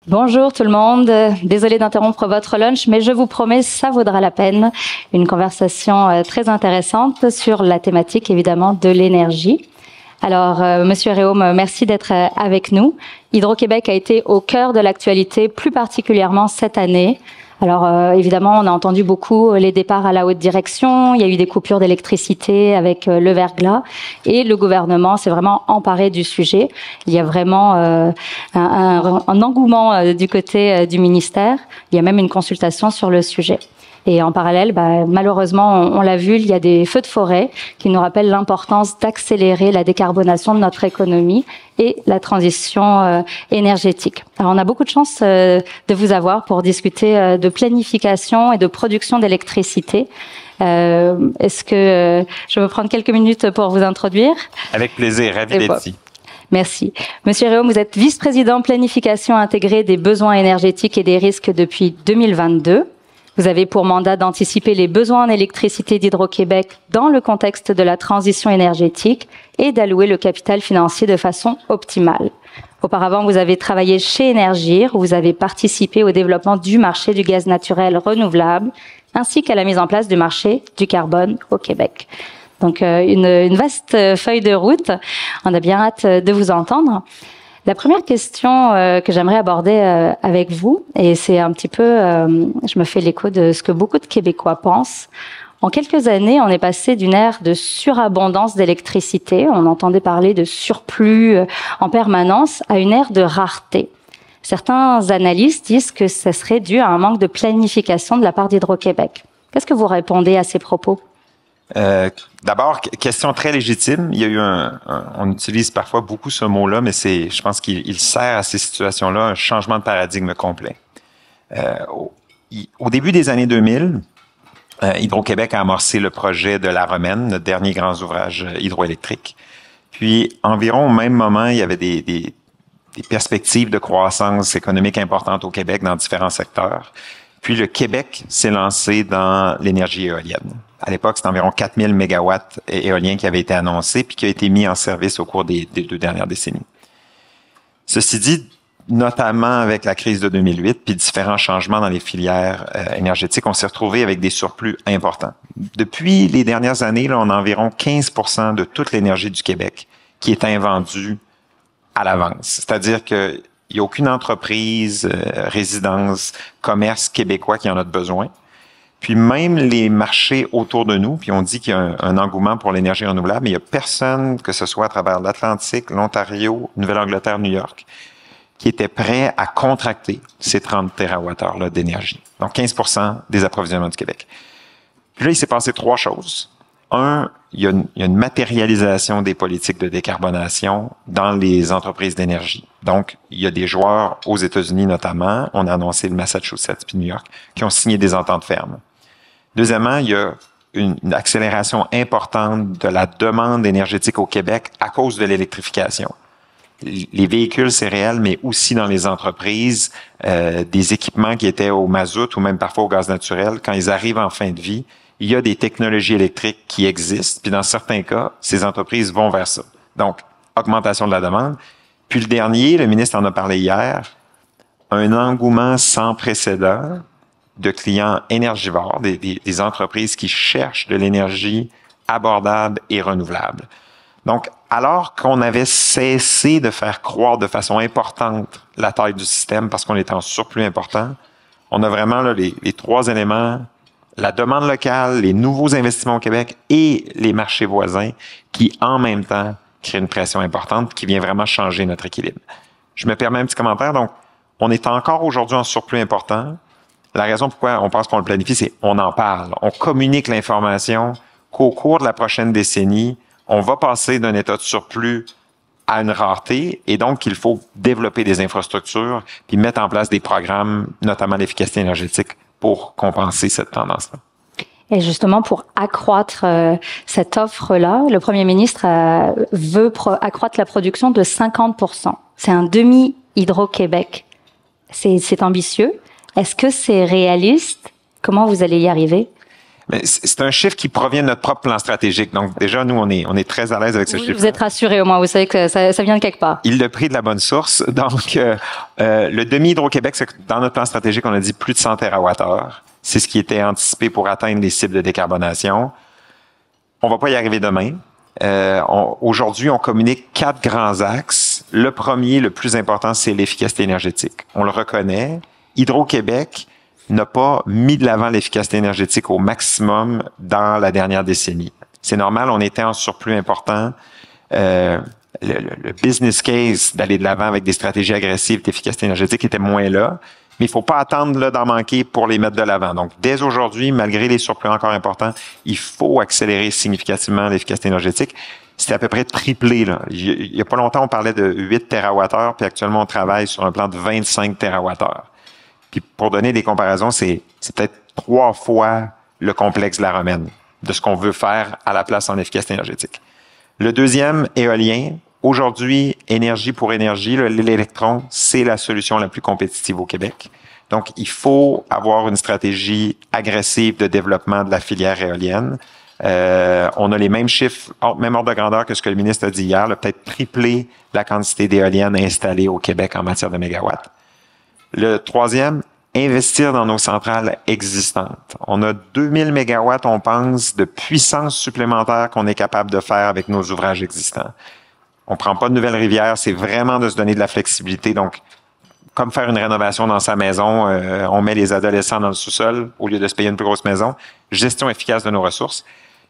Bonjour tout le monde, désolée d'interrompre votre lunch, mais je vous promets, ça vaudra la peine. Une conversation très intéressante sur la thématique évidemment de l'énergie. Alors, Monsieur Réaume, merci d'être avec nous. Hydro-Québec a été au cœur de l'actualité, plus particulièrement cette année. Alors, évidemment, on a entendu beaucoup les départs à la haute direction. Il y a eu des coupures d'électricité avec le verglas. Et le gouvernement s'est vraiment emparé du sujet. Il y a vraiment un engouement du côté du ministère. Il y a même une consultation sur le sujet. Et en parallèle, malheureusement, on l'a vu, il y a des feux de forêt qui nous rappellent l'importance d'accélérer la décarbonation de notre économie et la transition énergétique. Alors, on a beaucoup de chance de vous avoir pour discuter de planification et de production d'électricité. Est-ce que je peux prendre quelques minutes pour vous introduire? Avec plaisir, ravi d'être ici. Merci. Monsieur Réaume, vous êtes vice-président planification intégrée des besoins énergétiques et des risques depuis 2022. Vous avez pour mandat d'anticiper les besoins en électricité d'Hydro-Québec dans le contexte de la transition énergétique et d'allouer le capital financier de façon optimale. Auparavant, vous avez travaillé chez Énergir, où vous avez participé au développement du marché du gaz naturel renouvelable, ainsi qu'à la mise en place du marché du carbone au Québec. Donc, une vaste feuille de route. On a bien hâte de vous entendre. La première question que j'aimerais aborder avec vous, et c'est un petit peu, je me fais l'écho de ce que beaucoup de Québécois pensent. En quelques années, on est passé d'une ère de surabondance d'électricité, on entendait parler de surplus en permanence, à une ère de rareté. Certains analystes disent que ça serait dû à un manque de planification de la part d'Hydro-Québec. Qu'est-ce que vous répondez à ces propos? D'abord, question très légitime. Il y a eu on utilise parfois beaucoup ce mot-là, mais je pense qu'il sert à ces situations-là un changement de paradigme complet. Au début des années 2000, Hydro-Québec a amorcé le projet de la Romaine, notre dernier grand ouvrage hydroélectrique. Puis, environ au même moment, il y avait des perspectives de croissance économique importantes au Québec dans différents secteurs. Puis, le Québec s'est lancé dans l'énergie éolienne. À l'époque, c'était environ 4000 mégawatts éoliens qui avaient été annoncés puis qui ont été mis en service au cours des 2 dernières décennies. Ceci dit, notamment avec la crise de 2008 puis différents changements dans les filières énergétiques, on s'est retrouvé avec des surplus importants. Depuis les dernières années, là, on a environ 15% de toute l'énergie du Québec qui est invendue à l'avance. C'est-à-dire que il n'y a aucune entreprise, résidence, commerce québécois qui en a besoin. Puis même les marchés autour de nous, puis on dit qu'il y a un engouement pour l'énergie renouvelable, mais il n'y a personne, que ce soit à travers l'Atlantique, l'Ontario, Nouvelle-Angleterre, New York, qui était prêt à contracter ces 30 TWh d'énergie. Donc 15% des approvisionnements du Québec. Puis là, il s'est passé 3 choses. Un, il y a une matérialisation des politiques de décarbonation dans les entreprises d'énergie. Donc, il y a des joueurs aux États-Unis notamment, on a annoncé le Massachusetts puis New York, qui ont signé des ententes fermes. Deuxièmement, il y a une accélération importante de la demande énergétique au Québec à cause de l'électrification. Les véhicules, c'est réel, mais aussi dans les entreprises, des équipements qui étaient au mazout ou même parfois au gaz naturel, quand ils arrivent en fin de vie, il y a des technologies électriques qui existent, puis dans certains cas, ces entreprises vont vers ça. Donc, augmentation de la demande. Puis le dernier, le ministre en a parlé hier, un engouement sans précédent de clients énergivores, des entreprises qui cherchent de l'énergie abordable et renouvelable. Donc, alors qu'on avait cessé de faire croire de façon importante la taille du système parce qu'on était en surplus important, on a vraiment là, les 3 éléments, la demande locale, les nouveaux investissements au Québec et les marchés voisins qui, en même temps, créent une pression importante qui vient vraiment changer notre équilibre. Je me permets un petit commentaire. Donc, on est encore aujourd'hui en surplus important. La raison pourquoi on pense qu'on le planifie, c'est on en parle. On communique l'information qu'au cours de la prochaine décennie, on va passer d'un état de surplus à une rareté et donc il faut développer des infrastructures puis mettre en place des programmes, notamment l'efficacité énergétique, pour compenser cette tendance-là. Et justement, pour accroître cette offre-là, le Premier ministre veut accroître la production de 50%. C'est un demi-Hydro-Québec. C'est ambitieux. Est-ce que c'est réaliste? Comment vous allez y arriver? Mais c'est un chiffre qui provient de notre propre plan stratégique. Donc, déjà, nous, on est très à l'aise avec ce chiffre. Vous êtes rassurés au moins, vous savez que ça vient de quelque part. Il l'a pris de la bonne source. Donc, le demi-Hydro-Québec, c'est que dans notre plan stratégique, on a dit plus de 100 TWh. C'est ce qui était anticipé pour atteindre les cibles de décarbonation. On va pas y arriver demain. Aujourd'hui, on communique 4 grands axes. Le premier, le plus important, c'est l'efficacité énergétique. On le reconnaît. Hydro-Québec n'a pas mis de l'avant l'efficacité énergétique au maximum dans la dernière décennie. C'est normal, on était en surplus important. Le business case d'aller de l'avant avec des stratégies agressives d'efficacité énergétique était moins là, mais il faut pas attendre là d'en manquer pour les mettre de l'avant. Donc, dès aujourd'hui, malgré les surplus encore importants, il faut accélérer significativement l'efficacité énergétique. C'est à peu près triplé, là. Il y a pas longtemps, on parlait de 8 TWh, puis actuellement, on travaille sur un plan de 25 TWh. Puis pour donner des comparaisons, c'est peut-être 3 fois le complexe de la Romaine, de ce qu'on veut faire à la place en efficacité énergétique. Le deuxième, éolien. Aujourd'hui, énergie pour énergie, l'électron, c'est la solution la plus compétitive au Québec. Donc, il faut avoir une stratégie agressive de développement de la filière éolienne. On a les mêmes chiffres, même ordre de grandeur que ce que le ministre a dit hier, peut-être tripler la quantité d'éoliennes installées au Québec en matière de mégawatts. Le troisième, investir dans nos centrales existantes. On a 2000 mégawatts, on pense, de puissance supplémentaire qu'on est capable de faire avec nos ouvrages existants. On prend pas de nouvelles rivières, c'est vraiment de se donner de la flexibilité. Donc, comme faire une rénovation dans sa maison, on met les adolescents dans le sous-sol au lieu de se payer une plus grosse maison. Gestion efficace de nos ressources.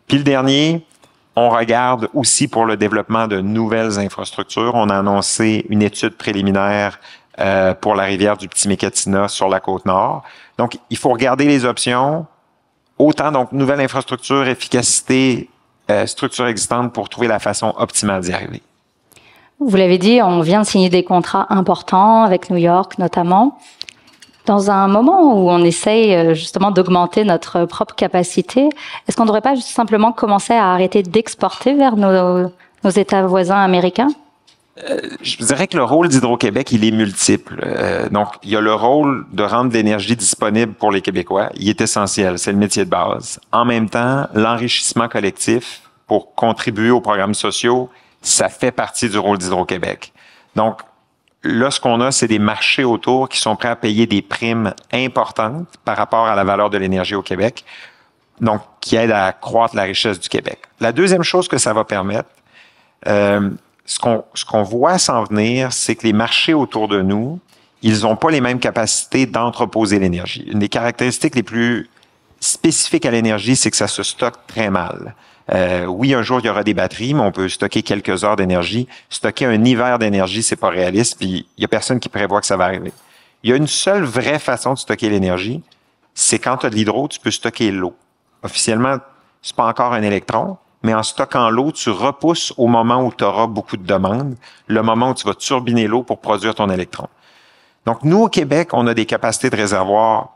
Puis le dernier, on regarde aussi pour le développement de nouvelles infrastructures. On a annoncé une étude préliminaire pour la rivière du Petit-Mécatina sur la Côte-Nord. Donc, il faut regarder les options, autant donc nouvelle infrastructure, efficacité, structure existante pour trouver la façon optimale d'y arriver. Vous l'avez dit, on vient de signer des contrats importants avec New York notamment. Dans un moment où on essaye justement d'augmenter notre propre capacité, est-ce qu'on ne devrait pas juste simplement commencer à arrêter d'exporter vers nos États voisins américains? Je dirais que le rôle d'Hydro-Québec, il est multiple. Donc, il y a le rôle de rendre l'énergie disponible pour les Québécois. Il est essentiel, c'est le métier de base. En même temps, l'enrichissement collectif pour contribuer aux programmes sociaux, ça fait partie du rôle d'Hydro-Québec. Donc, là, ce qu'on a, c'est des marchés autour qui sont prêts à payer des primes importantes par rapport à la valeur de l'énergie au Québec, donc qui aident à accroître la richesse du Québec. La deuxième chose que ça va permettre, ce qu'on voit s'en venir, c'est que les marchés autour de nous, ils n'ont pas les mêmes capacités d'entreposer l'énergie. Une des caractéristiques les plus spécifiques à l'énergie, c'est que ça se stocke très mal. Oui, un jour, il y aura des batteries, mais on peut stocker quelques heures d'énergie. Stocker un hiver d'énergie, c'est pas réaliste, puis il y a personne qui prévoit que ça va arriver. Il y a une seule vraie façon de stocker l'énergie, c'est quand tu as de l'hydro, tu peux stocker l'eau. Officiellement, c'est pas encore un électron, mais en stockant l'eau, tu repousses au moment où tu auras beaucoup de demandes, le moment où tu vas turbiner l'eau pour produire ton électron. Donc, nous, au Québec, on a des capacités de réservoir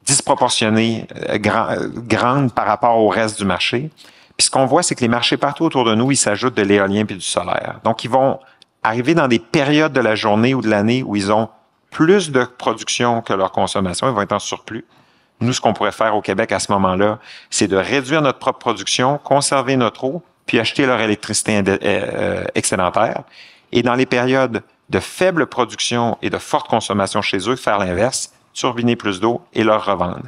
disproportionnées, grandes par rapport au reste du marché. Puis ce qu'on voit, c'est que les marchés partout autour de nous, ils s'ajoutent de l'éolien puis du solaire. Donc, ils vont arriver dans des périodes de la journée ou de l'année où ils ont plus de production que leur consommation. Ils vont être en surplus. Nous, ce qu'on pourrait faire au Québec à ce moment-là, c'est de réduire notre propre production, conserver notre eau, puis acheter leur électricité excédentaire. Et dans les périodes de faible production et de forte consommation chez eux, faire l'inverse, turbiner plus d'eau et leur revendre.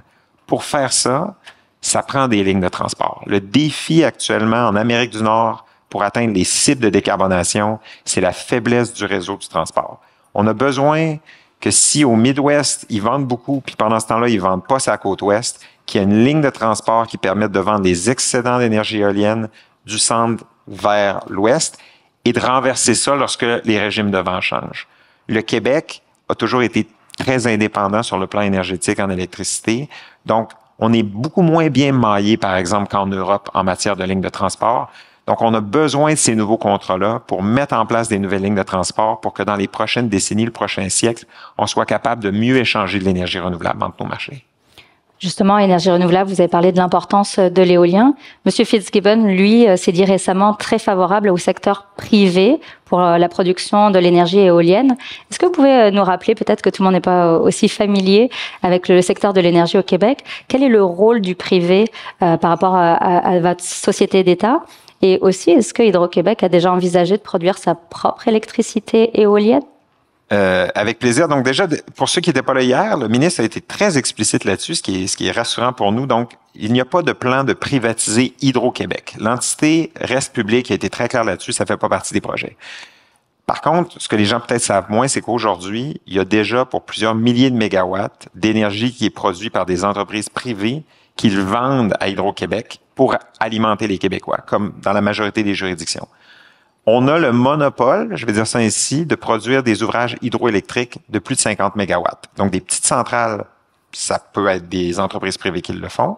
Pour faire ça, ça prend des lignes de transport. Le défi actuellement en Amérique du Nord pour atteindre les cibles de décarbonation, c'est la faiblesse du réseau du transport. On a besoin que si au Midwest, ils vendent beaucoup, puis pendant ce temps-là, ils vendent pas sa côte ouest, qu'il y ait une ligne de transport qui permette de vendre les excédents d'énergie éolienne du centre vers l'ouest et de renverser ça lorsque les régimes de vent changent. Le Québec a toujours été très indépendant sur le plan énergétique en électricité. Donc, on est beaucoup moins bien maillé, par exemple, qu'en Europe en matière de lignes de transport. Donc, on a besoin de ces nouveaux contrats-là pour mettre en place des nouvelles lignes de transport pour que dans les prochaines décennies, le prochain siècle, on soit capable de mieux échanger de l'énergie renouvelable entre nos marchés. Justement, énergie renouvelable, vous avez parlé de l'importance de l'éolien. Monsieur Fitzgibbon, lui, s'est dit récemment très favorable au secteur privé pour la production de l'énergie éolienne. Est-ce que vous pouvez nous rappeler, peut-être que tout le monde n'est pas aussi familier avec le secteur de l'énergie au Québec, quel est le rôle du privé par rapport à votre société d'État? Et aussi, est-ce que Hydro-Québec a déjà envisagé de produire sa propre électricité éolienne? Avec plaisir. Donc déjà, pour ceux qui n'étaient pas là hier, le ministre a été très explicite là-dessus, ce qui est rassurant pour nous. Donc, il n'y a pas de plan de privatiser Hydro-Québec. L'entité reste publique, a été très clair là-dessus, ça fait pas partie des projets. Par contre, ce que les gens peut-être savent moins, c'est qu'aujourd'hui, il y a déjà pour plusieurs milliers de mégawatts d'énergie qui est produite par des entreprises privées qui le vendent à Hydro-Québec pour alimenter les Québécois, comme dans la majorité des juridictions. On a le monopole, je vais dire ça ainsi, de produire des ouvrages hydroélectriques de plus de 50 mégawatts. Donc, des petites centrales, ça peut être des entreprises privées qui le font.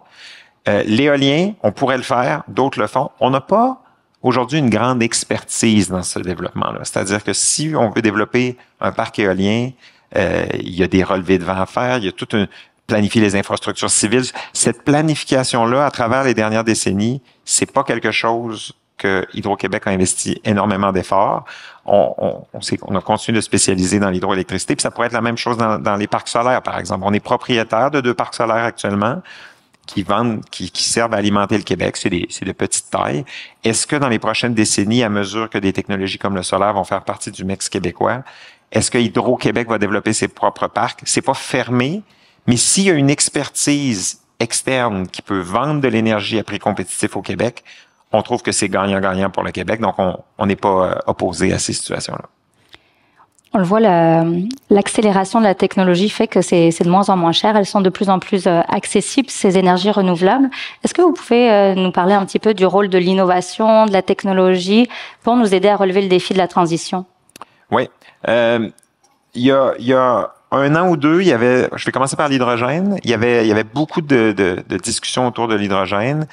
L'éolien, on pourrait le faire, d'autres le font. On n'a pas aujourd'hui une grande expertise dans ce développement-là. C'est-à-dire que si on veut développer un parc éolien, il y a des relevés de vent à faire, il y a tout un planifier les infrastructures civiles. Cette planification-là, à travers les dernières décennies, c'est pas quelque chose que Hydro-Québec a investi énormément d'efforts. On a continué de spécialiser dans l'hydroélectricité, puis ça pourrait être la même chose dans les parcs solaires, par exemple. On est propriétaire de 2 parcs solaires actuellement qui servent à alimenter le Québec. C'est de petite taille. Est-ce que dans les prochaines décennies, à mesure que des technologies comme le solaire vont faire partie du mix québécois, est-ce que Hydro-Québec va développer ses propres parcs? C'est pas fermé, mais s'il y a une expertise externe qui peut vendre de l'énergie à prix compétitif au Québec, on trouve que c'est gagnant-gagnant pour le Québec, donc on n'est pas opposé à ces situations-là. On le voit, l'accélération de la technologie fait que c'est de moins en moins cher. Elles sont de plus en plus accessibles, ces énergies renouvelables. Est-ce que vous pouvez nous parler un petit peu du rôle de l'innovation, de la technologie, pour nous aider à relever le défi de la transition? Oui. Il y a 1 an ou 2, je vais commencer par l'hydrogène. Il y avait beaucoup de discussions autour de l'hydrogène.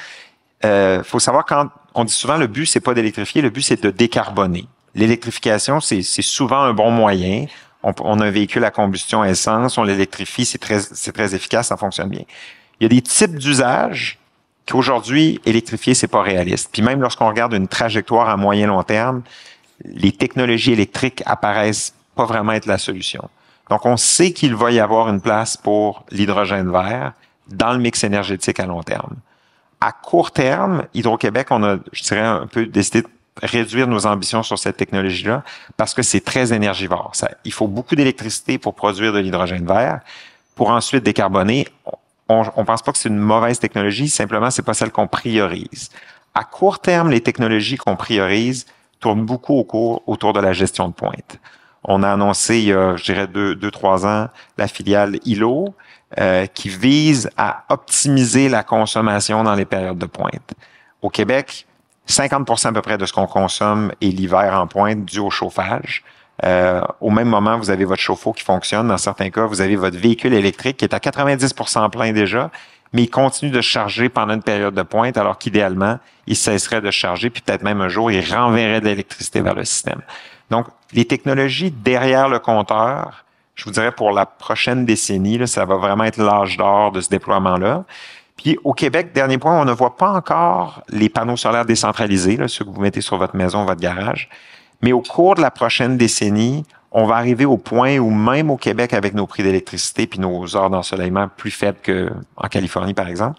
Faut savoir, quand on dit souvent le but, c'est pas d'électrifier, le but, c'est de décarboner. L'électrification, c'est souvent un bon moyen. On a un véhicule à combustion essence, on l'électrifie, c'est très efficace, ça fonctionne bien. Il y a des types d'usages qu'aujourd'hui, électrifier, c'est pas réaliste. Puis même lorsqu'on regarde une trajectoire à moyen long terme, les technologies électriques apparaissent pas vraiment être la solution. Donc, on sait qu'il va y avoir une place pour l'hydrogène vert dans le mix énergétique à long terme. À court terme, Hydro-Québec, on a, je dirais, un peu décidé de réduire nos ambitions sur cette technologie-là parce que c'est très énergivore. Il faut beaucoup d'électricité pour produire de l'hydrogène vert. Pour ensuite décarboner, on pense pas que c'est une mauvaise technologie, simplement, c'est pas celle qu'on priorise. À court terme, les technologies qu'on priorise tournent beaucoup autour de la gestion de pointe. On a annoncé il y a, je dirais, 2-3 ans, la filiale ILO, qui vise à optimiser la consommation dans les périodes de pointe. Au Québec, 50% à peu près de ce qu'on consomme est l'hiver en pointe dû au chauffage. Au même moment, vous avez votre chauffe-eau qui fonctionne. Dans certains cas, vous avez votre véhicule électrique qui est à 90% plein déjà, mais il continue de charger pendant une période de pointe, alors qu'idéalement, il cesserait de charger, puis peut-être même un jour, il renverrait de l'électricité vers le système. Donc, les technologies derrière le compteur, je vous dirais pour la prochaine décennie, là, ça va vraiment être l'âge d'or de ce déploiement-là. Puis au Québec, dernier point, on ne voit pas encore les panneaux solaires décentralisés, là, ceux que vous mettez sur votre maison, votre garage. Mais au cours de la prochaine décennie, on va arriver au point où même au Québec, avec nos prix d'électricité puis nos heures d'ensoleillement plus faibles qu'en Californie, par exemple,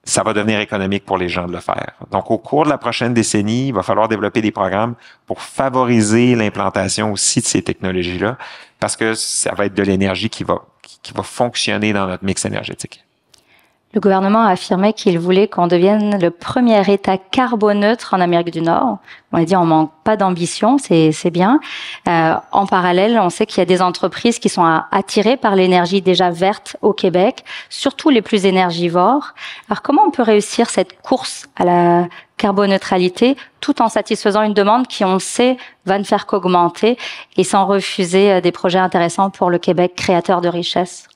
ça va devenir économique pour les gens de le faire. Donc, au cours de la prochaine décennie, il va falloir développer des programmes pour favoriser l'implantation aussi de ces technologies-là, parce que ça va être de l'énergie qui va fonctionner dans notre mix énergétique. Le gouvernement a affirmé qu'il voulait qu'on devienne le premier État carboneutre en Amérique du Nord. On a dit on manque pas d'ambition, c'est bien. En parallèle, on sait qu'il y a des entreprises qui sont attirées par l'énergie déjà verte au Québec, surtout les plus énergivores. Alors comment on peut réussir cette course à la carboneutralité tout en satisfaisant une demande qui, on le sait, va ne faire qu'augmenter et sans refuser des projets intéressants pour le Québec, créateur de richesses?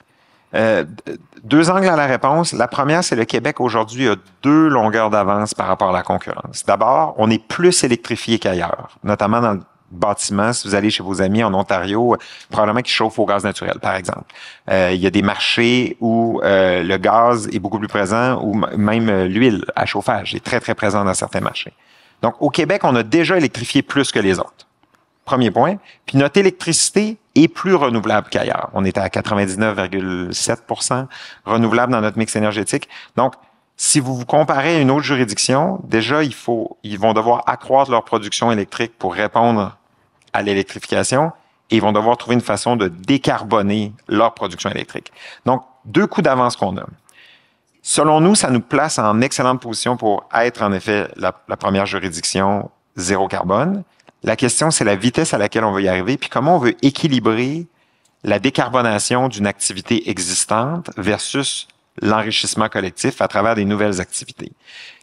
2 angles à la réponse. La première, c'est le Québec aujourd'hui a 2 longueurs d'avance par rapport à la concurrence. D'abord, on est plus électrifié qu'ailleurs, notamment bâtiments, si vous allez chez vos amis en Ontario, probablement qui chauffent au gaz naturel, par exemple. Il y a des marchés où le gaz est beaucoup plus présent, ou même l'huile à chauffage est très, très présent dans certains marchés. Donc, au Québec, on a déjà électrifié plus que les autres. Premier point. Puis notre électricité est plus renouvelable qu'ailleurs. On est à 99,7% renouvelable dans notre mix énergétique. Donc, si vous vous comparez à une autre juridiction, déjà, ils vont devoir accroître leur production électrique pour répondre à l'électrification et ils vont devoir trouver une façon de décarboner leur production électrique. Donc, 2 coups d'avance qu'on a. Selon nous, ça nous place en excellente position pour être, en effet, la première juridiction zéro carbone. La question, c'est la vitesse à laquelle on veut y arriver, puis comment on veut équilibrer la décarbonation d'une activité existante versus l'enrichissement collectif à travers des nouvelles activités.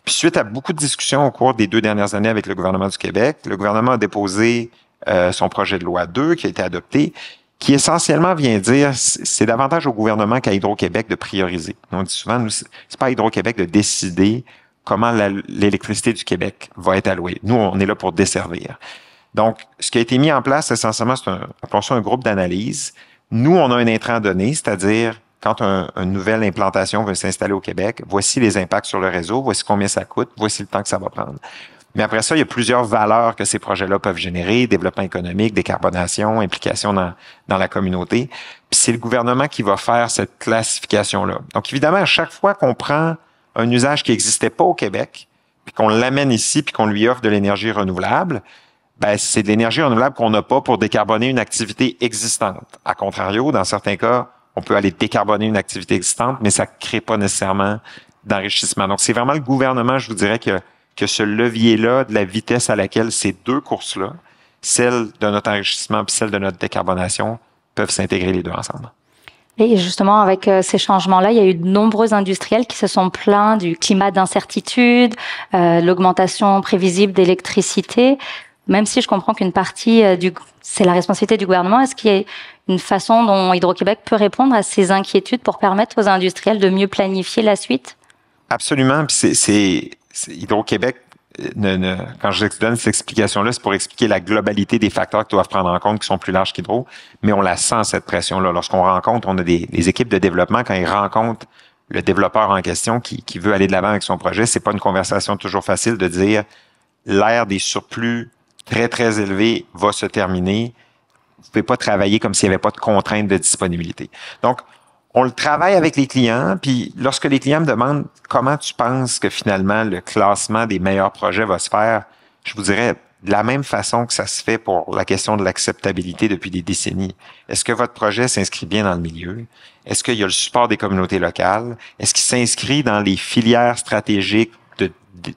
Puis suite à beaucoup de discussions au cours des 2 dernières années avec le gouvernement du Québec, le gouvernement a déposé son projet de loi 2 qui a été adopté, qui essentiellement vient dire c'est davantage au gouvernement qu'à Hydro-Québec de prioriser. On dit souvent, nous, c'est pas à Hydro-Québec de décider comment l'électricité du Québec va être allouée. Nous, on est là pour desservir. Donc, ce qui a été mis en place, essentiellement, c'est un groupe d'analyse. Nous, on a un intrant donné, c'est-à-dire, quand une nouvelle implantation veut s'installer au Québec, voici les impacts sur le réseau, voici combien ça coûte, voici le temps que ça va prendre. Mais après ça, il y a plusieurs valeurs que ces projets-là peuvent générer, développement économique, décarbonation, implication dans la communauté. Puis c'est le gouvernement qui va faire cette classification-là. Donc, évidemment, à chaque fois qu'on prend un usage qui n'existait pas au Québec, puis qu'on l'amène ici, puis qu'on lui offre de l'énergie renouvelable, ben, c'est de l'énergie renouvelable qu'on n'a pas pour décarboner une activité existante. À contrario, dans certains cas, on peut aller décarboner une activité existante, mais ça ne crée pas nécessairement d'enrichissement. Donc, c'est vraiment le gouvernement, je vous dirais, que ce levier-là, de la vitesse à laquelle ces 2 courses-là, celle de notre enrichissement puis celle de notre décarbonation, peuvent s'intégrer les 2 ensemble. Et justement, avec ces changements-là, il y a eu de nombreux industriels qui se sont plaints du climat d'incertitude, l'augmentation prévisible d'électricité. Même si je comprends qu'une partie c'est la responsabilité du gouvernement, est-ce qu'il y a une façon dont Hydro-Québec peut répondre à ces inquiétudes pour permettre aux industriels de mieux planifier la suite? Absolument. Puis c'est Hydro-Québec, quand je donne cette explication-là, c'est pour expliquer la globalité des facteurs qu'ils doivent prendre en compte qui sont plus larges qu'Hydro, mais on la sent, cette pression-là. Lorsqu'on rencontre, on a des équipes de développement, quand ils rencontrent le développeur en question qui veut aller de l'avant avec son projet, c'est pas une conversation toujours facile de dire l'ère des surplus très, très élevé va se terminer. Vous pouvez pas travailler comme s'il n'y avait pas de contraintes de disponibilité. Donc, on le travaille avec les clients, puis lorsque les clients me demandent comment tu penses que finalement le classement des meilleurs projets va se faire, je vous dirais de la même façon que ça se fait pour la question de l'acceptabilité depuis des décennies. Est-ce que votre projet s'inscrit bien dans le milieu? Est-ce qu'il y a le support des communautés locales? Est-ce qu'il s'inscrit dans les filières stratégiques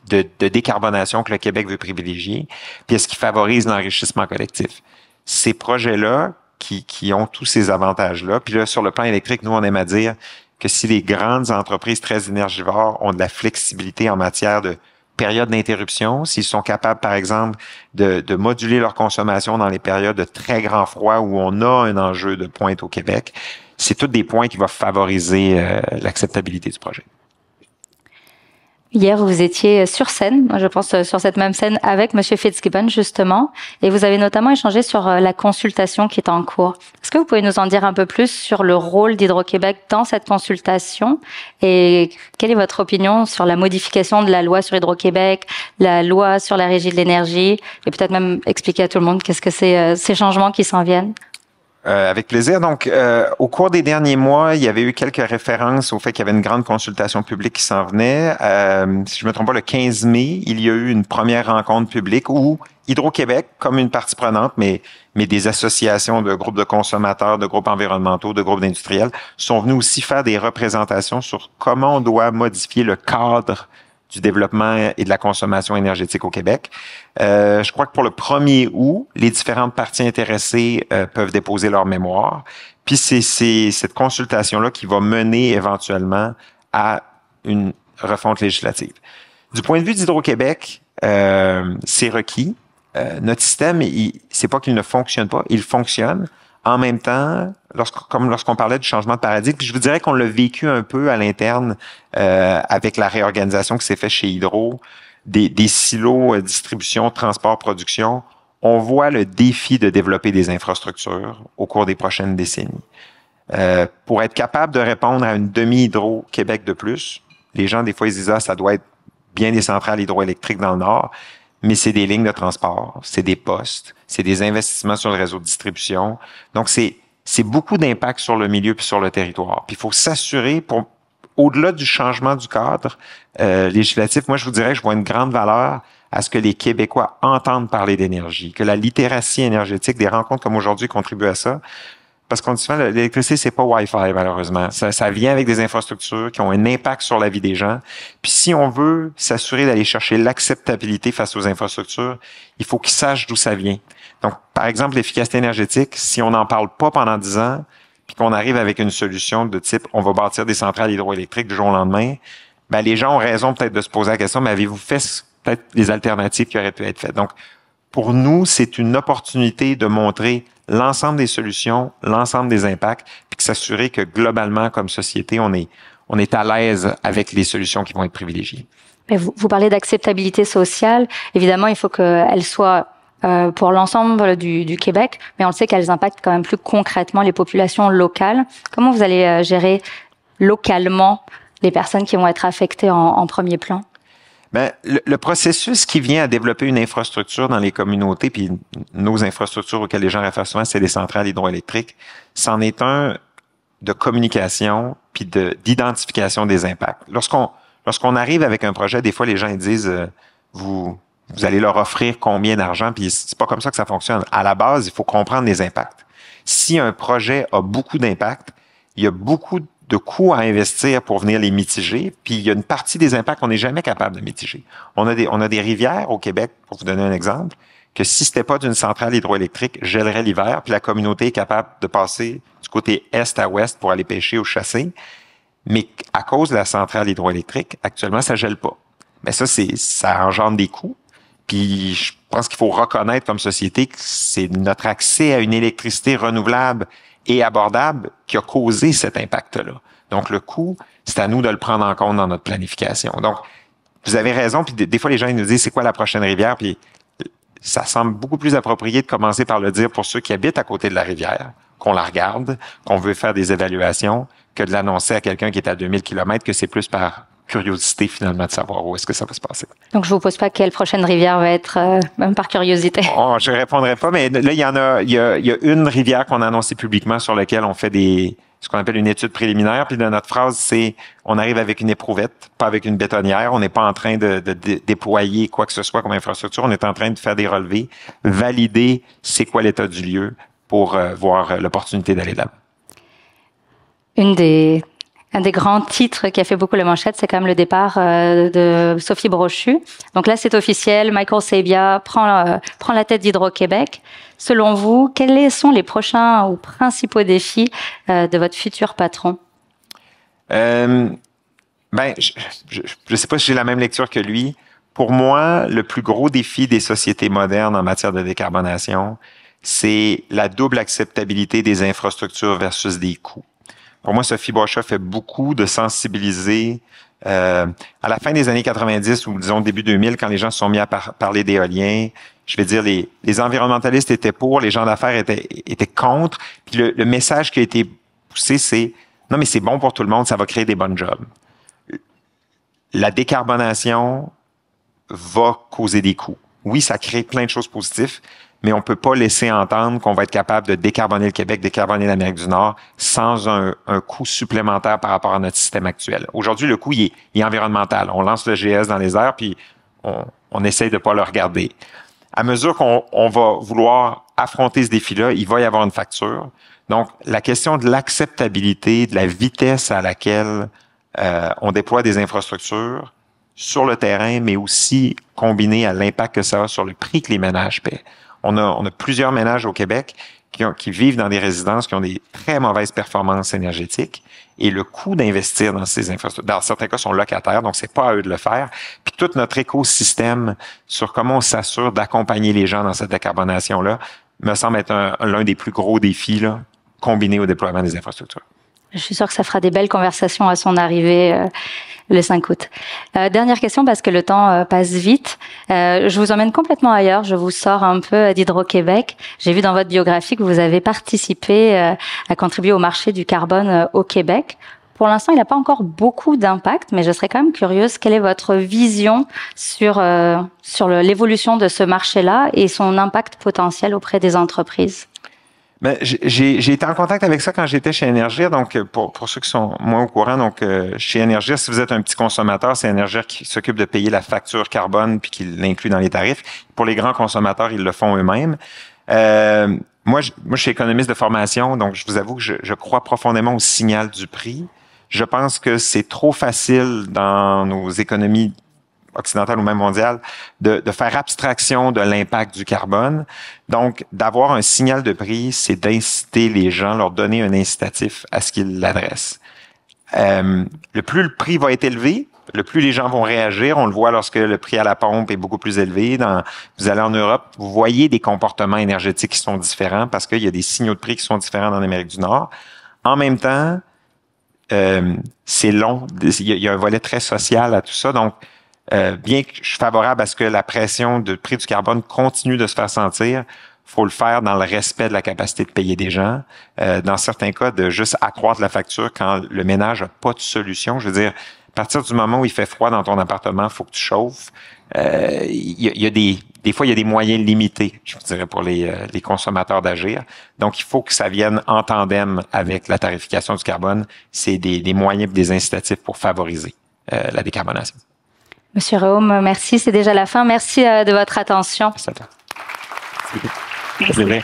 de décarbonation que le Québec veut privilégier, puis est-ce qu'il favorise l'enrichissement collectif? Ces projets-là, qui ont tous ces avantages-là, puis là, sur le plan électrique, nous, on aime à dire que si les grandes entreprises très énergivores ont de la flexibilité en matière de période d'interruption, s'ils sont capables, par exemple, de moduler leur consommation dans les périodes de très grand froid où on a un enjeu de pointe au Québec, c'est tous des points qui vont favoriser l'acceptabilité du projet. Hier, vous étiez sur scène, je pense sur cette même scène avec Monsieur Fitzgibbon, justement, et vous avez notamment échangé sur la consultation qui est en cours. Est-ce que vous pouvez nous en dire un peu plus sur le rôle d'Hydro-Québec dans cette consultation et quelle est votre opinion sur la modification de la loi sur Hydro-Québec, la loi sur la régie de l'énergie, et peut-être même expliquer à tout le monde qu'est-ce que c'est ces changements qui s'en viennent? Avec plaisir. Donc, au cours des derniers mois, il y avait eu quelques références au fait qu'il y avait une grande consultation publique qui s'en venait. Si je me trompe pas, le 15 mai, il y a eu une première rencontre publique où Hydro-Québec, comme une partie prenante, mais des associations de groupes de consommateurs, de groupes environnementaux, de groupes d'industriels, sont venus aussi faire des représentations sur comment on doit modifier le cadre du développement et de la consommation énergétique au Québec. Je crois que pour le 1er août, les différentes parties intéressées peuvent déposer leur mémoire. Puis c'est cette consultation-là qui va mener éventuellement à une refonte législative. Du point de vue d'Hydro-Québec, c'est requis. Notre système, c'est pas qu'il ne fonctionne pas, il fonctionne. En même temps, lorsqu'on parlait du changement de paradigme, puis je vous dirais qu'on l'a vécu un peu à l'interne avec la réorganisation qui s'est faite chez Hydro, des silos distribution, transport, production. on voit le défi de développer des infrastructures au cours des prochaines décennies. Pour être capable de répondre à une demi-Hydro-Québec de plus, les gens, des fois, ils disent, ah, ça doit être bien des centrales hydroélectriques dans le Nord, mais c'est des lignes de transport, c'est des postes, c'est des investissements sur le réseau de distribution. Donc, c'est beaucoup d'impact sur le milieu puis sur le territoire. Puis, il faut s'assurer, au-delà du changement du cadre législatif, moi, je vous dirais que je vois une grande valeur à ce que les Québécois entendent parler d'énergie, que la littératie énergétique, des rencontres comme aujourd'hui contribuent à ça. Parce qu'on dit souvent, l'électricité, c'est pas Wi-Fi, malheureusement. Ça vient avec des infrastructures qui ont un impact sur la vie des gens. Puis si on veut s'assurer d'aller chercher l'acceptabilité face aux infrastructures, il faut qu'ils sachent d'où ça vient. Donc, par exemple, l'efficacité énergétique, si on n'en parle pas pendant 10 ans, puis qu'on arrive avec une solution de type, on va bâtir des centrales hydroélectriques du jour au lendemain, ben les gens ont raison peut-être de se poser la question, mais avez-vous fait peut-être des alternatives qui auraient pu être faites? Donc, pour nous, c'est une opportunité de montrer l'ensemble des solutions, l'ensemble des impacts, puis de s'assurer que globalement, comme société, on est à l'aise avec les solutions qui vont être privilégiées. Mais vous parlez d'acceptabilité sociale. Évidemment, il faut qu'elle soit pour l'ensemble du Québec, mais on le sait qu'elles impactent quand même plus concrètement les populations locales. Comment vous allez gérer localement les personnes qui vont être affectées en premier plan? Ben, le processus qui vient à développer une infrastructure dans les communautés, puis nos infrastructures auxquelles les gens réfèrent souvent, c'est les centrales hydroélectriques, c'en est un de communication puis d'identification des impacts. Lorsqu'on arrive avec un projet, des fois les gens ils disent vous allez leur offrir combien d'argent, puis c'est pas comme ça que ça fonctionne. À la base, il faut comprendre les impacts. Si un projet a beaucoup d'impacts, il y a beaucoup de coûts à investir pour venir les mitiger, puis il y a une partie des impacts qu'on n'est jamais capable de mitiger. On a des rivières au Québec, pour vous donner un exemple, que si c'était pas d'une centrale hydroélectrique, gèlerait l'hiver, puis la communauté est capable de passer du côté est à ouest pour aller pêcher ou chasser. Mais à cause de la centrale hydroélectrique, actuellement, ça gèle pas. Mais ça engendre des coûts. Puis je pense qu'il faut reconnaître comme société que c'est notre accès à une électricité renouvelable et abordable qui a causé cet impact-là. Donc, le coût, c'est à nous de le prendre en compte dans notre planification. Donc, vous avez raison, puis des fois, les gens ils nous disent, c'est quoi la prochaine rivière? Puis ça semble beaucoup plus approprié de commencer par le dire pour ceux qui habitent à côté de la rivière, qu'on la regarde, qu'on veut faire des évaluations, que de l'annoncer à quelqu'un qui est à 2000 km, que c'est plus par curiosité, finalement, de savoir où est-ce que ça va se passer. Donc, je vous pose pas quelle prochaine rivière va être, même par curiosité. Oh, je répondrai pas, mais là, il y a une rivière qu'on a annoncée publiquement sur laquelle on fait ce qu'on appelle une étude préliminaire. Puis dans notre phrase, c'est, on arrive avec une éprouvette, pas avec une bétonnière. On n'est pas en train de déployer quoi que ce soit comme infrastructure. On est en train de faire des relevés, valider c'est quoi l'état du lieu pour voir l'opportunité d'aller là. Un des grands titres qui a fait beaucoup la manchette, c'est quand même le départ de Sophie Brochu. Donc là, c'est officiel. Michael Sabia prend la tête d'Hydro-Québec. Selon vous, quels sont les prochains ou principaux défis de votre futur patron? Je sais pas si j'ai la même lecture que lui. Pour moi, le plus gros défi des sociétés modernes en matière de décarbonation, c'est la double acceptabilité des infrastructures versus des coûts. Pour moi, Sophie Brochu fait beaucoup de sensibiliser. À la fin des années 90 ou disons début 2000, quand les gens se sont mis à parler d'éolien, je vais dire les environnementalistes étaient pour, les gens d'affaires étaient contre. Puis le message qui a été poussé, c'est non mais c'est bon pour tout le monde, ça va créer des bonnes jobs. La décarbonation va causer des coûts. Oui, ça crée plein de choses positives, mais on peut pas laisser entendre qu'on va être capable de décarboner le Québec, décarboner l'Amérique du Nord sans un coût supplémentaire par rapport à notre système actuel. Aujourd'hui, le coût, il est environnemental. On lance le GS dans les airs, puis on essaye de pas le regarder. À mesure qu'on va vouloir affronter ce défi-là, il va y avoir une facture. Donc, la question de l'acceptabilité, de la vitesse à laquelle on déploie des infrastructures sur le terrain, mais aussi combiné à l'impact que ça a sur le prix que les ménages paient. On a plusieurs ménages au Québec qui vivent dans des résidences qui ont des très mauvaises performances énergétiques et le coût d'investir dans ces infrastructures, dans certains cas, sont locataires, donc c'est pas à eux de le faire. Puis tout notre écosystème sur comment on s'assure d'accompagner les gens dans cette décarbonation-là me semble être l'un des plus gros défis là, combinés au déploiement des infrastructures. Je suis sûre que ça fera des belles conversations à son arrivée le 5 août. Dernière question, parce que le temps passe vite. Je vous emmène complètement ailleurs. Je vous sors un peu d'Hydro-Québec. J'ai vu dans votre biographie que vous avez participé à contribuer au marché du carbone au Québec. Pour l'instant, il n'a pas encore beaucoup d'impact, mais je serais quand même curieuse. Quelle est votre vision sur l'évolution de ce marché-là et son impact potentiel auprès des entreprises? Ben, j'ai été en contact avec ça quand j'étais chez Énergir. Donc, pour ceux qui sont moins au courant, donc chez Énergir, si vous êtes un petit consommateur, c'est Énergir qui s'occupe de payer la facture carbone puis qui l'inclut dans les tarifs. Pour les grands consommateurs, ils le font eux-mêmes. Moi, je suis économiste de formation, donc je vous avoue que je crois profondément au signal du prix. Je pense que c'est trop facile dans nos économies occidentale ou même mondiale, de faire abstraction de l'impact du carbone. Donc, d'avoir un signal de prix, c'est d'inciter les gens, leur donner un incitatif à ce qu'ils l'adressent. Le plus le prix va être élevé, le plus les gens vont réagir. On le voit lorsque le prix à la pompe est beaucoup plus élevé. Vous allez en Europe, vous voyez des comportements énergétiques qui sont différents parce qu'il y a des signaux de prix qui sont différents en Amérique du Nord. En même temps, c'est long. Il y a un volet très social à tout ça. Donc, bien que je suis favorable à ce que la pression de prix du carbone continue de se faire sentir, faut le faire dans le respect de la capacité de payer des gens. Dans certains cas, de juste accroître la facture quand le ménage n'a pas de solution. Je veux dire, à partir du moment où il fait froid dans ton appartement, faut que tu chauffes. Il y a des fois, il y a des moyens limités, je vous dirais, pour les consommateurs d'agir. Donc, il faut que ça vienne en tandem avec la tarification du carbone. C'est des moyens et des incitatifs pour favoriser la décarbonation. Monsieur Réaume, merci. C'est déjà la fin. Merci de votre attention. Merci à toi. Merci.